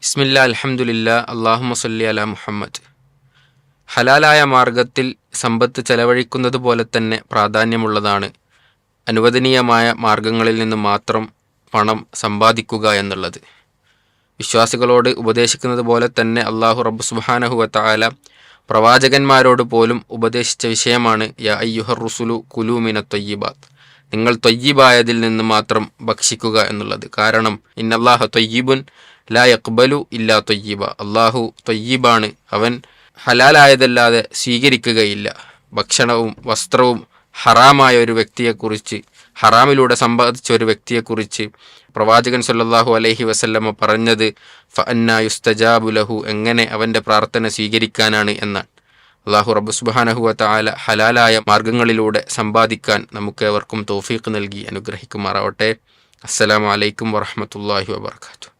ബിസ്മില്ലാ അൽഹംദുലില്ലാ അല്ലാഹുമ്മ സ്വല്ലി അലാ മുഹമ്മദ്. ഹലാലായ മാർഗത്തിൽ സമ്പത്ത് ചെലവഴിക്കുന്നത് പോലെ തന്നെ പ്രാധാന്യമുള്ളതാണ് അനുവദനീയമായ മാർഗങ്ങളിൽ നിന്ന് മാത്രം പണം സമ്പാദിക്കുക എന്നുള്ളത്. വിശ്വാസികളോട് ഉപദേശിക്കുന്നത് പോലെ തന്നെ അള്ളാഹു റബ്ബ് സുബ്ഹാനഹു വ തആല പ്രവാചകന്മാരോട് പോലും ഉപദേശിച്ച വിഷയമാണ് യാ അയ്യുഹർ റുസുലു കുലൂ മിനത് ത്വയ്യിബാത്ത്, നിങ്ങൾ ത്വയ്യിബായതിൽ നിന്ന് മാത്രം ഭക്ഷിക്കുക എന്നുള്ളത്. കാരണം ഇന്നല്ലാഹ ത്വയ്യിബുൻ ലാ യഖ്ബലു ഇല്ലാ ത്വയ്യിബ, അള്ളാഹു ത്വയ്യിബാണ്, അവൻ ഹലാലായതല്ലാതെ സ്വീകരിക്കുകയില്ല. ഭക്ഷണവും വസ്ത്രവും ഹറാമായ ഒരു വ്യക്തിയെക്കുറിച്ച്, ഹറാമിലൂടെ സമ്പാദിച്ച ഒരു വ്യക്തിയെക്കുറിച്ച് പ്രവാചകൻ സല്ലല്ലാഹു അലൈഹി വസല്ലമ പറഞ്ഞത് ഫഅന്നാ യുസ്തജാബു ലഹു, എങ്ങനെ അവൻ്റെ പ്രാർത്ഥന സ്വീകരിക്കാനാണ് എന്നാണ്. അള്ളാഹു റബ്ബ് സുബ്ഹാനഹു വ തആല ഹലാലായ മാർഗങ്ങളിലൂടെ സമ്പാദിക്കാൻ നമുക്കേവർക്കും തൗഫീഖ് നൽകി അനുഗ്രഹിക്കുമാറാവട്ടെ. അസ്സലാമു അലൈക്കും വറഹ്മത്തുള്ളാഹി വബറകാതുഹു.